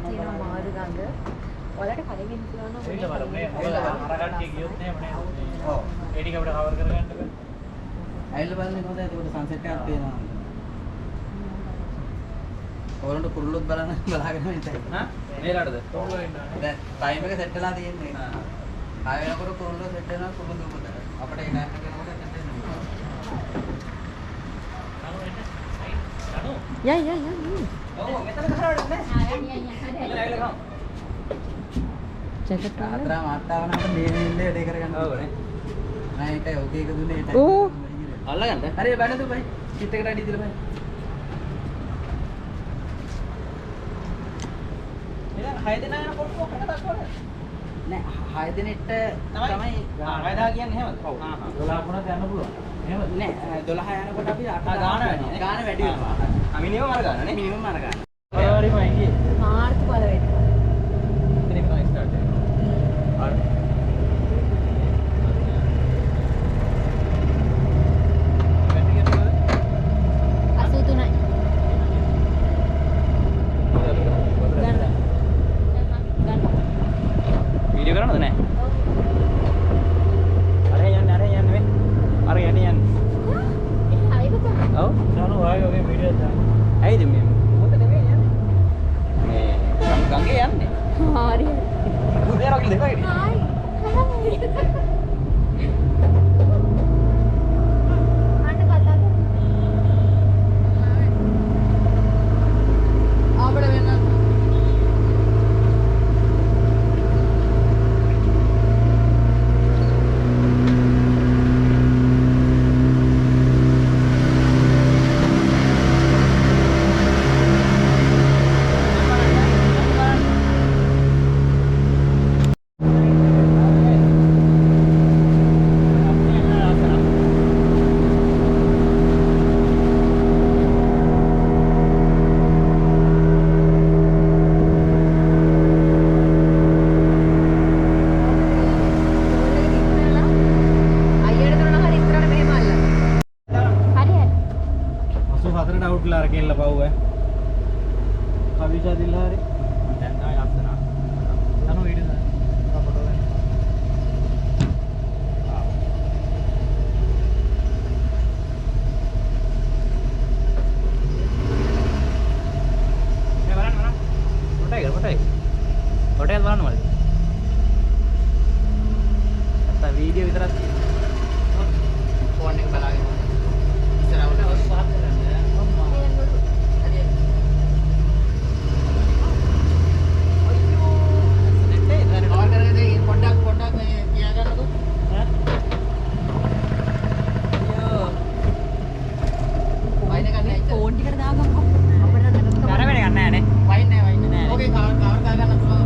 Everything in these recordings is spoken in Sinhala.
තියෙනවා මාරු ගඟ. ඔයාලට කලින් ඉන්න පුළුවන් නම් ඒක බලමු මේ අරගට්ටිය ගියොත් නේ මනේ. ඔව්. ඒ ටික අපිට කවර් කරගන්න බෑ. ඇවිල්ලා බලන්න කොහොමද ඒකට සන්සෙට් එකක් පේනවා. ඕලන්ට කුරුල්ලොත් බලන්න බලාගෙන ඉන්න. හා? මේලාටද? කොහොමද ඉන්නවනේ? දැන් ටයිම් එක සෙට් වෙලා තියෙන්නේ. ආයෙ වෙනකොට කුරුල්ලෝ සෙට් වෙනවා කුරුල්ලෝ දුපතට. අපිට ඒ ටයිම් එක යනකොට සෙට් වෙනවා. යා. ඔව් මෙතන ගහරවන්න නේ. ඇවිල්ලා ගහමු. ජැකට් අතර මාත්තාවනකට මේ ඉන්නේ වැඩේ කරගන්න. ඔව් නේ. මම ඒකයි ඔකේ එක දුන්නේ ඒ ටයිම්. ඕ. අල්ලගන්න. හරි බැලඳු බයි. කිට් එකට අඩි දිලා බයි. එලා 6 දෙනා යන කොට්ටුව ඔකට දක්වන්න. නෑ 6 දෙනෙක්ට තමයි 6 කියන්නේ එහෙමද? ඔව්. 12 වුණත් යන්න පුළුවන්. එහෙමද? නෑ 12 යනකොට අපි 8 ගාන වැඩි. ගාන වැඩි වෙනවා. මිනිමම් අර ගන්න නේ. මිනිමම් අර ගන්න. පරවරි මම ගියේ. මාර්තු පළවෙනි. එතන තමයි ස්ටාර්ට් වෙන්නේ. හරි. වීඩියෝ කරනවද නෑ? අර යන්න මේ. අර යන්න. ඔව්. සානු ආයෙ ඔගේ වීඩියෝ දාන්න. ඇයිද මේ? මොකද නෙමෙයි යන්නේ. මේ ගඟේ යන්නේ. හරි. උදේ රකිල් දෙකයි. හායි. අන්න කතා කර. ආපඩ වෙන්න. වීඩියෝ විතරක් ෆෝන් එක බලාගෙන ඉස්සරහට වාත් කරන්න. හරි. අයියෝ. නැත්තේ ඉතින් කවර් කරගෙන පොඩ්ඩක් මේ තියා ගන්නකො. ඈ. අයියෝ. වයින් එක නැහැ. ෆෝන් ටිකට දාගන්නකො. අපිට නැත්නම් කර වෙන ගන්න නැහැ නේ. වයින් නැහැ. ඕකේ කවර් කර ගන්න පුළුවන්.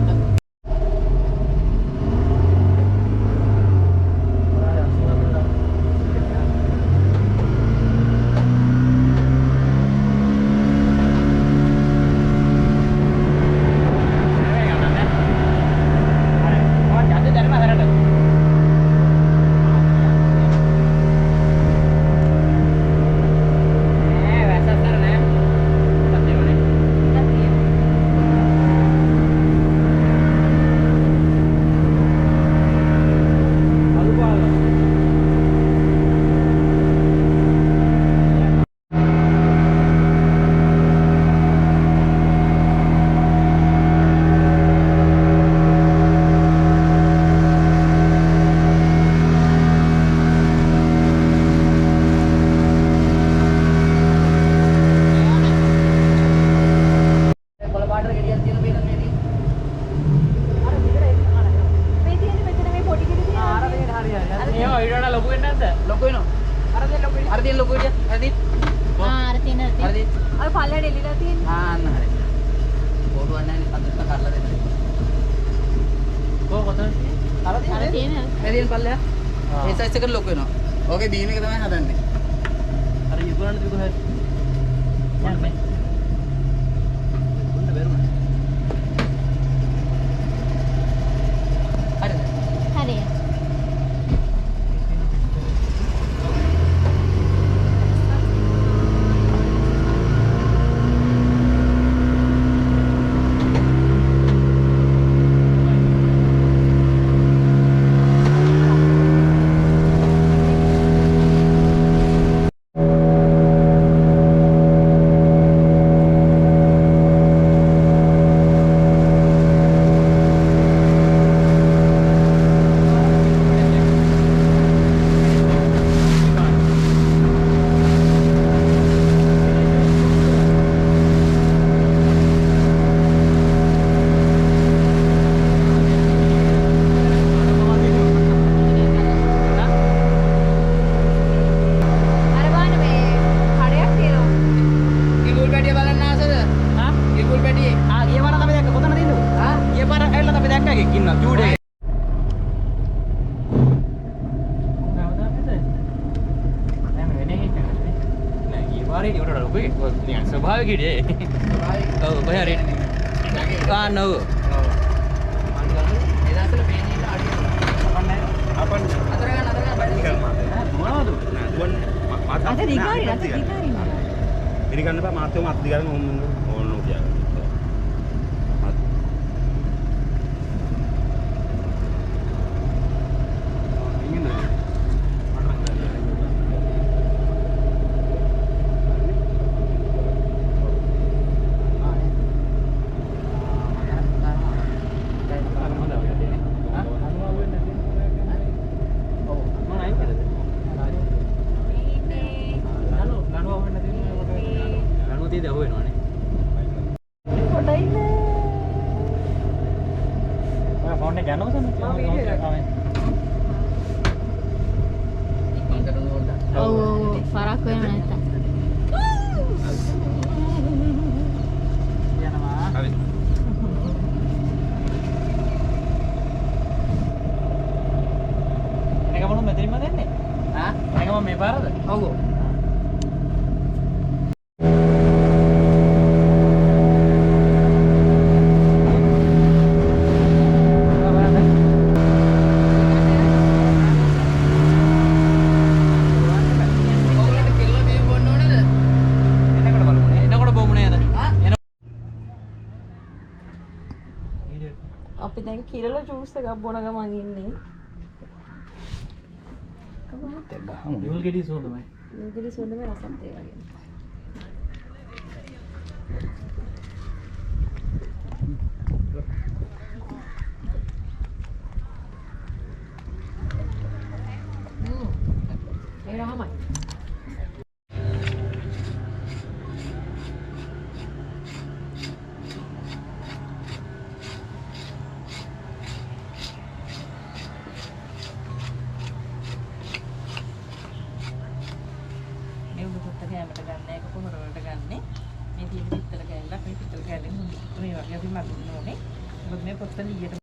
ඒ සයිස් එකට ලොකු වෙනවා. ඕකේ බීම් එක තමයි හදන්නේ. අර යුගලන්න තිබුණ හැටි. යන්න මේ. උන්න බැරුණා. හරි. හරි. ලොකුයි. නිකන් ස්වභාවික හිටියේ. ඔව් කොහේ හරි. ගන්න ඔව්. එදාසල පේන්නේ ඉන්න අඩිය. අපන්න. අතර ගන්න බඩේ. මොනවද? අද දිගාරි රස දිගාරි පිළිගන්න බෑ මාත්‍යෝ මාත් දිගාරන ඕන කියන්නේ. පරක් වෙන නැත්තම් එකම මෙතනින්ම දෙන්නේ. ආ එකම මේ පාරද? ඔව් අපි දැන් කිරලා ජූස් එකක් බොන ගමන් ඉන්නේ. මුල් ගෙඩි සෝදමයි. මේකේ සොඳම රසත් ඒ වගේ. ඒ රහමයි. කෑමට ගන්න එක පොහොර වලට ගන්නෙ මේ තියෙන පිටතල කෑල්ල මේ පිටතල කෑල්ලෙන් මේ වගේ අපි මදින්න ඕනේ මොකද මේ පොත්තන ඊයට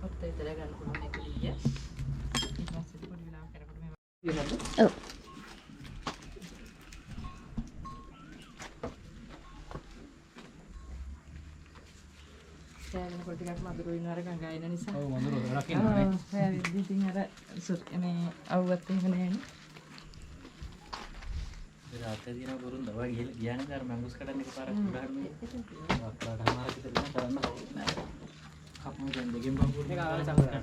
පොත්ත විතර ගන්න පුළුවන් මේක දිය ඊට පස්සේ පොඩි වෙලාවක් කරකට මේ ඔව්. කෑමන කොට ටිකක් මధుර වෙන අර ගංගායන නිසා ඔව් මඳුර රකින්නනේ. ඔව් ඉතින් අර මේ අවුවත් එහෙම නෑනේ රාත්‍රියේ දින වරුන් දවා ගිහලා ගියානේ අර මංගුස් කඩන්න එකපාරක් උඩහන්නේ. වක්ලාට අමාරු විතර කරන්න ඕනේ. අපෝ දැන් දෙකෙන් බංගුල් එක ආවල සංගරා.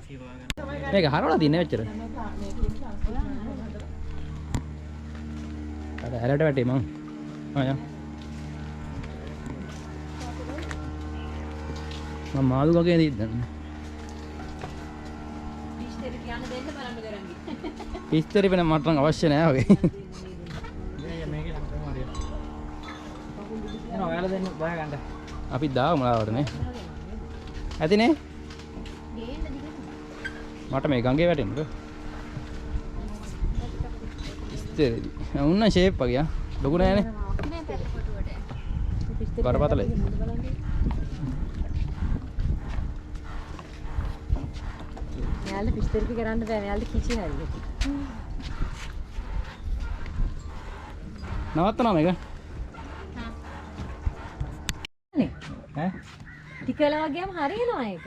මේක හරවලා තියන්නේ මෙච්චර. අර හැලට වැටේ මං. ආ යා. මම මාළු වගේ දෙන්න. විස්තර කියන්න දෙන්න බලන්න කරන්නේ. විස්තර වෙන මට නම් අවශ්‍ය නැහැ වගේ. අපි දාමු ලාවටනේ. ඇතිනේ? මට මේ ගංගේ වැටෙන්නද? ඉස්තරේදි. උන්න ෂේප් වගේ ලොකු නෑනේ. බරපතලයි. මෙයාලා විස්තරකි කරන්න බෑ. මෙයාලා කිචි හරියට. නවත්තනවා මේක. නේ. ඈ? ටිකලා වගේම හරියනවා ඒක.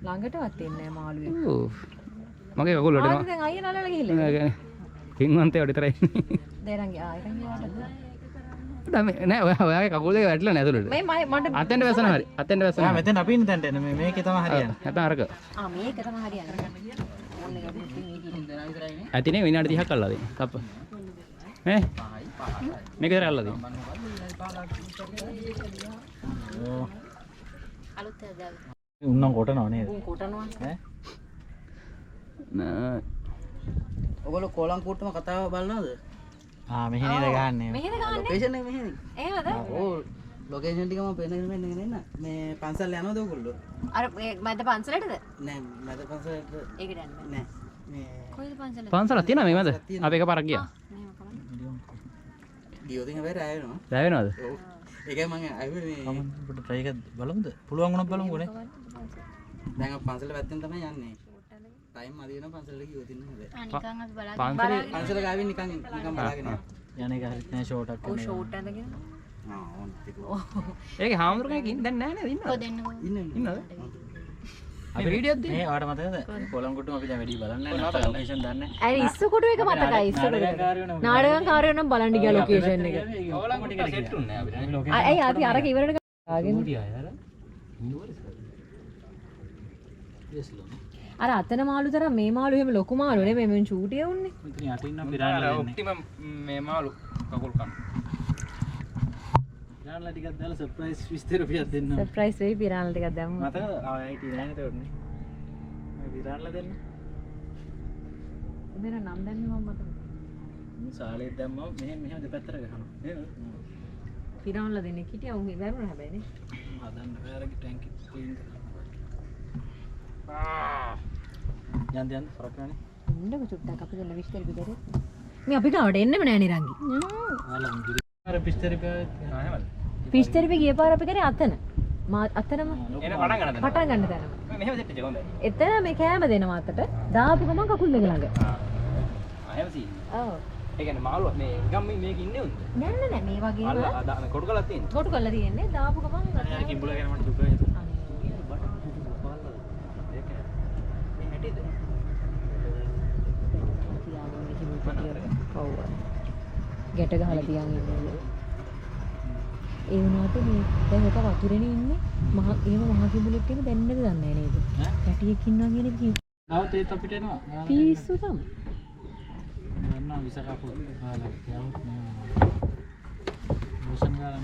ළඟටවත් එන්නේ නැහැ මාළුවේ. ඔව්. මගේ කකුල් වලට ආයෙත් දැන් අයියා නලල ගිහිල්ලා. පින්වන්තේ වඩ විතරයි. දෙරන් ගියා. ආයෙත් ගියාට. නෑ ඔයාගේ කකුල් දෙක වැටලා නෑ ඇතුළට. මේ මට අතෙන්ට වැසන හරි. අතෙන්ට වැසන. ආ මෙතන අපි ඉන්න තැනට එන්න මේකේ තමයි හරියන්නේ නැත්නම් අරක. මේක තමයි හරියන්නේ. ඕන එක පුටින් ඉතින්. ඇතිනේ විනාඩි 30ක් අල්ලලා දෙන්න. තප්ප. ඈ? මේක විතර අල්ලලා දෙන්න. අලුත් ඇදලා. උන්නම් කොටනව නේද? උන් කොටනවා. ඈ? ඔයගොල්ලෝ කොලම් කුට්ටම කතාව බලනවද? මෙහි නේද ගහන්නේ. මෙහෙද ගන්න. ලොකේෂන් එක මෙහෙනේ. එහෙමද? ඔව් ලොකේෂන් ටික මම පෙන්නගෙන මෙන්න මේ පන්සල් යනවද ඔයගොල්ලෝ? අර මැද පන්සලටද? නෑ මැද පන්සලට ඒකට යන්න. නෑ මේ කොයිද පන්සල? පන්සලක් තියෙනවා මේ මැද. අපි එකපාරක් ගියා. මෙහෙම කරන්න. ගියොත් ඉතින් හැබැයි රැ වෙනවා. රැ වෙනවද? ඔව් ඒකයි මම ආවේ මේ අපිට try එකක් බලමුද? පුළුවන් වුණොත් බලමුකෝ නේ. දැන් අපි පන්සල පැත්තෙන් තමයි යන්නේ. ටයිම් මදි වෙන පන්සලට ගියොත් ඉන්න හැබැයි. නිකන් අපි බලන්න. පන්සලේ පන්සල ගාවින් නිකන් බලාගෙන යන්න. යන එක හරිත් නෑ ෂෝට් එකක් ඔව් ෂෝට් ඇඳගෙන. ඕන ටික. ඒකේ හාමුදුරුවෝ දැන් නෑ නේද ඉන්නවද? කො දෙන්නකෝ. ඉන්නද? අපි වීඩියෝත් දෙන්නේ. මේ වාට මතකද? කොලම් කොටුම අපි දැන් වැඩි බලන්නේ නැහැ. ලොකේෂන් දන්නේ නැහැ. අර ඉස්ස කොටු එක මතකයි ඉස්ස කොටු. නාටකංකාරයෝ නම් බලන්න ගියා ලොකේෂන් එක. කොලම් කොටු ටික සෙට් උන්නේ අපිට. ඇයි අපි අරක ඉවරට ගාගෙන අර අතන මාළු තරම් මේ මාළු එහෙම ලොකු මාළු නෙමෙයි මෙන් චූටිය උන්නේ. ඉතින් යට ඉන්න පිරාණලා දෙන්නේ. ඔප්ටිමම් මේ මාළු කකුල් කන. පිරාණලා ටිකක් දාලා සර්ප්‍රයිස් 20 රුපියක් දෙන්න. සර්ප්‍රයිස් වෙයි පිරාණලා ටිකක් දැම්මු. මතකද? ආයෙත් නෑනේ තෝරන්නේ. මේ පිරාණලා දෙන්න. මෙන්න නම් දැම්මේ මම මතක. මේ සාලේ දැම්මම මෙහෙම දෙපැත්තට ගහනවා. නේද? පිරාණලා දෙන්නේ හිටියා උන් වැරුණා හැබැයි නේ. හදන්න බෑරගේ ටැංකි ක්ලීන් කරනවා. යන්න ෆරක් නැනේ. ඉන්නකො චුට්ටක් අපි දෙන්න විස්තර පිටරේ. මේ අපි ගාවට එන්නෙම නෑ නිරංගි. ආලම් ගිරි. අර පිස්තරි පෑවද? පිස්තරි ගිය පාර අපි කරේ අතන. මා අතනම එන පටන් ගන්නද? පටන් ගන්න තැනම. මෙහෙම දෙන්න එක හොඳයි. එතන මේ කෑම දෙනවා අතට. දාපු ගමන් කකුල් දෙක ළඟ. එහෙම සීන්. ඔව්. ඒ කියන්නේ මාළුව මේ නිකන් මේක ඉන්නේ උන්ද? නෑ මේ වගේම අල්ල කොටු කරලා තියෙන්නේ. කොටු කරලා තියෙන්නේ දාපු ගමන් අනේ කිඹුලා කියන මට දුක හිතුවා. ගැට ගහලා තියන් ඉන්නේ. ඒ වුණාට මේ දැන් ඔක වතුරේනේ ඉන්නේ. එහෙම මහ කිඹුලෙක් එක දැන්නද දන්නේ නැහැ නේද? කැටියෙක් ඉන්නවා කියන එක නැවත ඒත් අපිට එනවා. පිස්සු තමයි. යන්න විස කපු කාලා යවුත් නෑ. මොසන් ගාලා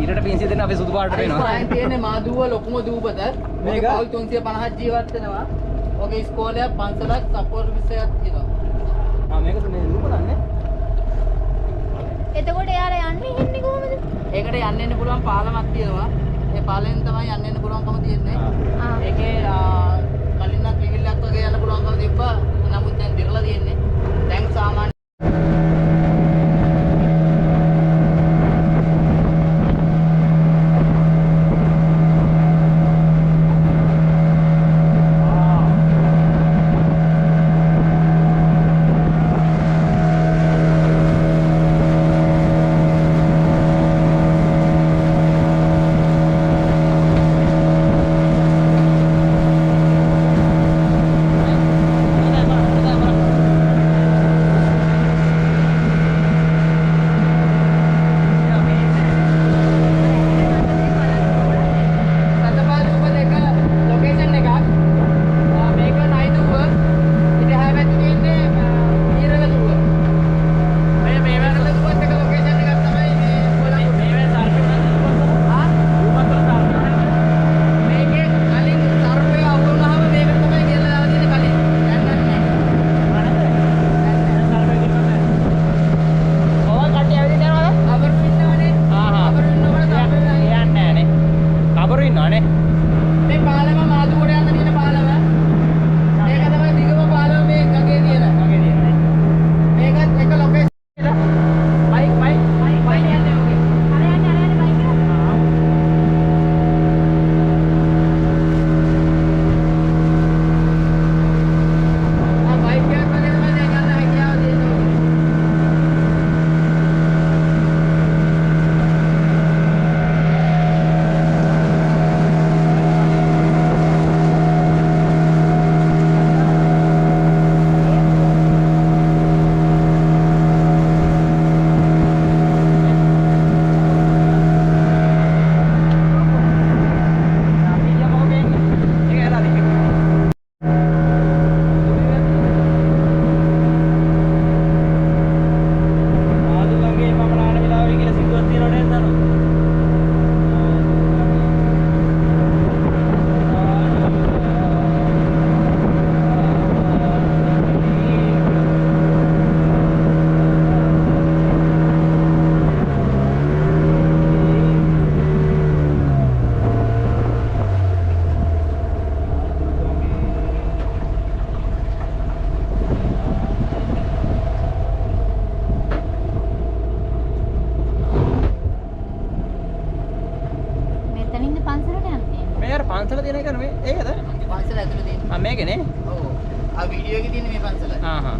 ඊටට පින්සිය දෙන්න අපි සුදු පාටට වෙනවා. දැන් තියෙන්නේ මාදුව ලොකුම දූපත. මේක පවුල් 350ක් ජීවත් වෙනවා. ඔගේ ඉස්කෝලයක් පන්සලක් සපෝට් විෂයක් තියෙනවා. මේක මේ දූපතන්නේ. එතකොට එයාලා යන්නේ ඉන්නේ කොහමද? ඒකට යන්න පුළුවන් පාලමක් තියෙනවා. ඒ පාලෙන් තමයි යන්න පුළුවන්කම තියෙන්නේ. ආ. ඒකේ කලින්වත් විවිල්ලක් වගේ යන්න පුළුවන්කම තිබ්බා. නමුත් දැන් දිරලා තියෙන්නේ. දැන් සාමාන්‍ය පන්සල තියෙන එක නෙමෙයි ඒකද? පන්සල ඇතුලේ තියෙන. මේකනේ. ඔව්. ආ වීඩියෝ එකේ තියෙන මේ පන්සල. හා.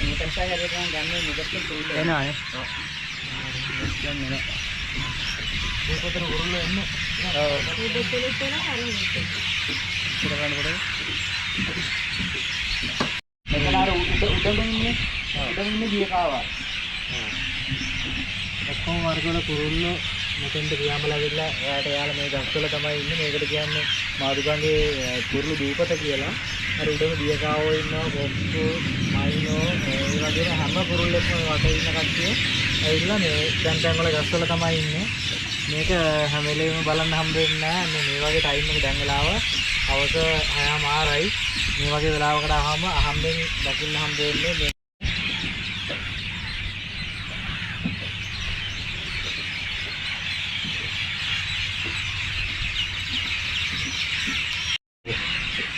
Bukan saya ada yang gambar mudah tu dulu. Enak ya. Yang mana? Dia terus urut le ini. Oh. Sudah kan boleh? Kalau udah ini dia kawan. ඔක්කොම වර්ගවල කුරුල්ලෝ මෙතෙන්ට ගියාමලා ගිහලා එයාට යාලා මේ ගස්වල තමයි ඉන්නේ. මේකට කියන්නේ මාදුගංගේ කුරුළු දූපත කියලා. අර උඩම දියකාවෝ ඉන්නවා, කොක්කෝ, මයිනෝ, ඒ වගේ හැම කුරුල්ලෙක්ම වටේ ඉන්න කට්ටිය ඇවිල්ලා මේ දැන් වල ගස්වල තමයි ඉන්නේ. මේක හැම වෙලේම බලන්න හම්බ වෙන්නේ නැහැ. මේ වගේ ටයිම් එක දැන් වෙලාව හවස 6:00යි. මේ වගේ වෙලාවකට ආවම අහම්බෙන් දකින්න හම්බ වෙන්නේ මේ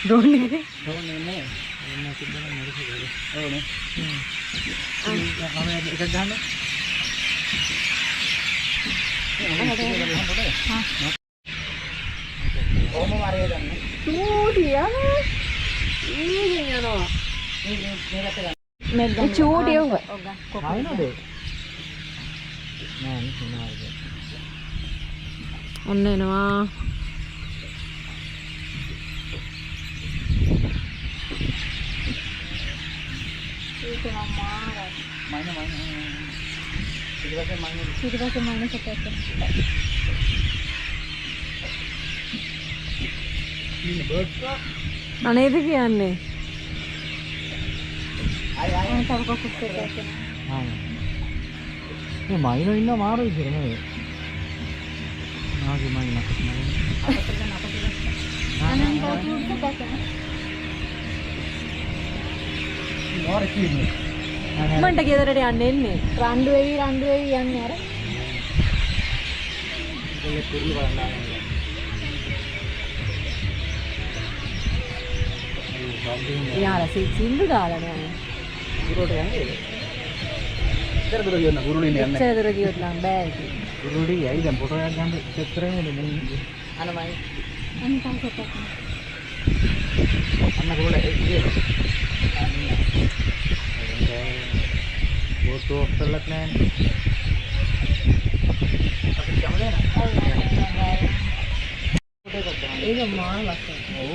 ඩ්‍රෝන් එකේ ඕනේ එන්න තිබුණ මොකද ඕනේ එක ගන්න ඕම මාරිය ගන්න චූටියනේ ඊගෙන යනවා මේ චූටිය උඹ ආයිනද නෑ නේ ඔන්න එනවා අනේද කියන්නේ මේ මයිනෝ ඉන්න මාරු විදිහට නෙවෙයි නාගේ මයිනෝ මන්ට ගෙදරට යන්න එන්නේ රණ්ඩු වෙවි යන්නේ අර ඒක කුරුළු බලන්න ආවා යාලා සින්දු දාලා නෑ කුරුළට යන්නේ ඉතර දුර ගියොත් කුරුළු ඉන්නේ යන්නේ ඉච්ඡා දර ගියොත් නම් බෑ ඒක කුරුළුඩි ඇයි දැන් ෆොටෝ එකක් ගන්න සෙට් කරගෙන ඉන්නේ අනමයි අනිකන් සෙට් එකක් අන්න කුරුළ එක්කේ ෆොටෝ ඔක්කොලක් නෑනේ අපිට කැමරේ නෑ ඒක මාන ලස්සන ඔව්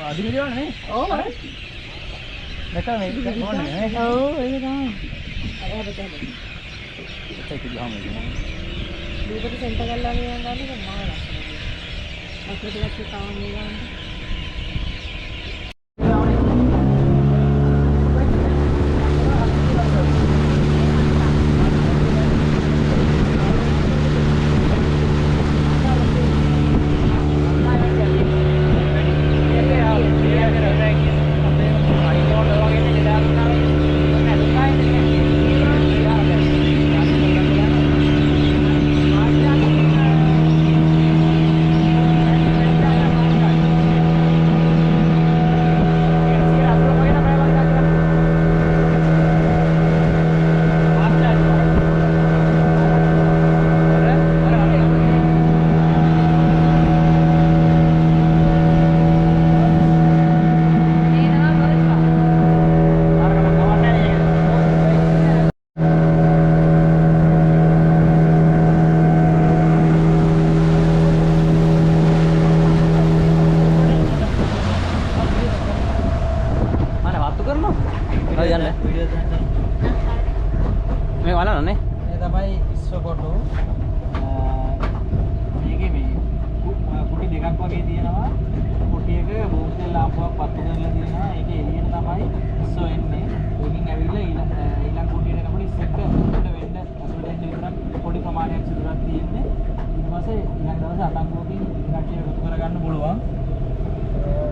අදින දේවල් නේ ඔව් නැත්නම් මේක ඕනේ නේ ඔව් ඒක තමයි අර හැබැයි ඒක ගාම ඉන්නේ දීපට සෙන්ටර් ගල්ලා ගියා නම් ඒක මාන ලස්සන අපිට ටිකක් තාම ගන්න මේ බලන්න නේ මේ තමයි ඉස්සෝ ෆොටෝ මේකේ මේ කුටි දෙකක් වගේ තියෙනවා කුටි එක බෝක්සෙල් ලාම්පුවක් පත්තු කරලා තියෙනවා ඒකේ එළියට තමයි ඉස්සෝ එන්නේ ඒකින් ඇවිල්ලා ඊළඟ කුටියට එනකොට ඉස්සෙක්ක උඩට වෙන්න අසුරෙන් විතරක් පොඩි ප්‍රමාණයක් සිදුරක් තියෙන්නේ ඊට පස්සේ ඊළඟ දවසේ අටංගුවකින් කට්ටිය එකතු කරගන්න පුළුවන්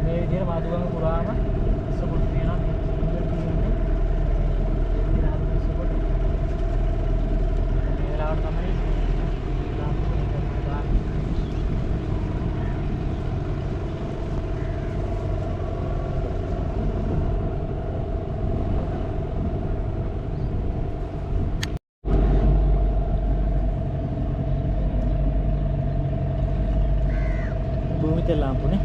මේ විදිහට මාතුගම පුරාම ඉස්සෝ කුටි තියෙනවා භූමි තෙල් ලාම්පුනේ.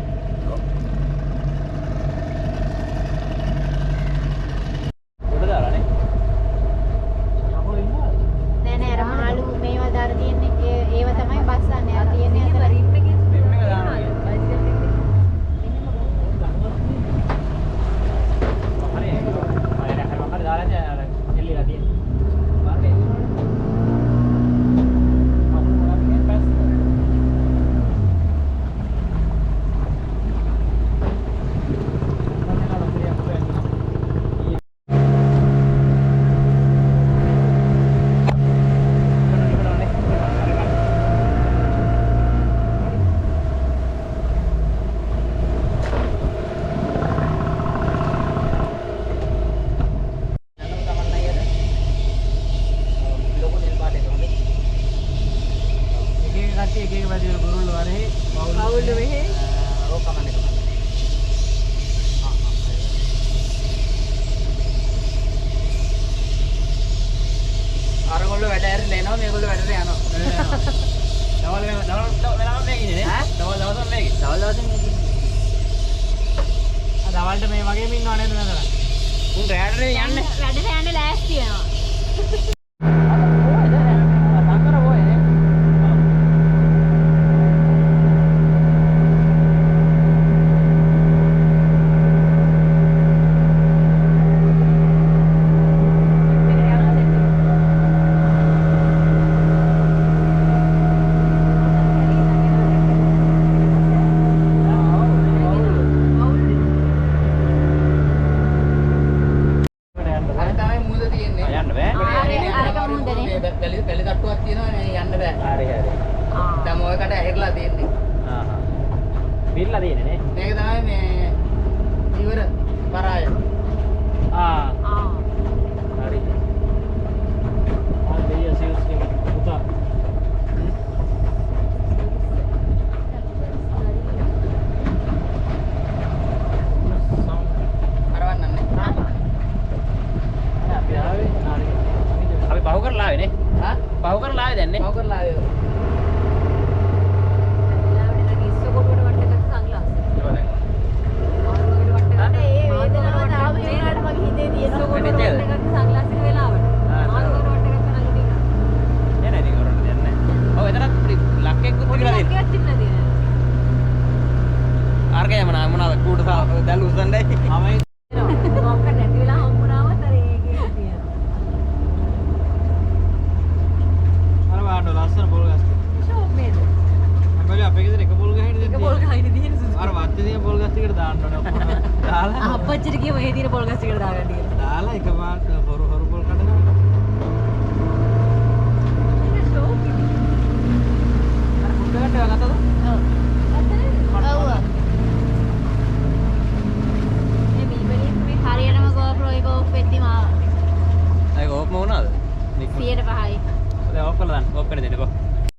උඩ දාලානේ. අපෝ ඉන්නවා. නෑ නෑ අර මාළු මේවා දාලා තියෙන්නේ ඒව තමයි බස්සන්නේ. අර තියෙන්නේ අතර මෙන්න එක දානවා. හරි. හරි දාලා දැන් එල්ලීලා තියෙනවා. වරනේ. අරගොල්ලෝ වැඩ ඇරලා එනවා මේගොල්ලෝ වැඩට යනවා. දවල් මේක ඉන්නේ නේ. දවල් දවසම මේක. දවල් දවසේ මේක දවල්ට මේ වගේම ඉන්නව නේද නේද? උන් රැඩට යන්නේ. වැඩට යන්න ලෑස්ති වෙනවා. පැලි තට්ටුවක් තියෙනවා නේ යන්න බෑ. හරි හරි. දැන් මොකකට ඇහිරලා තියෙන්නේ. පිරලා තියෙන්නේ නේ. මේක තමයි මේ ඉවර පරාය. හරි. දෙය සියුස් එක පුතා. අරවන්නන්නේ. අපි ආවේ අපි පහු කරලා ආවේ නේ. හා? පහු කරලා ආවේ දැන් නේ. පව කරලා ආවේ. අපච්චිට කියව ඒ දින පොල් ගස් ටිකට දාගන්න කියලා. දාලා එකපාරට හොරු පොල් කඩනවා. ඒක ෂෝක් ඉතින්. අර මුද්දකට ගත්තද? ඔව්. ඔව්. මේ බීබලින් මේ හරියටම GoPro එක ඔෆ් වෙද්දිම ආවා. ඒක ඕෆ්ම වුණාද? 100%යි. දැන් ඕෆ් කරලා දාන්න. ඕෆ් කරලා දෙන්නකෝ.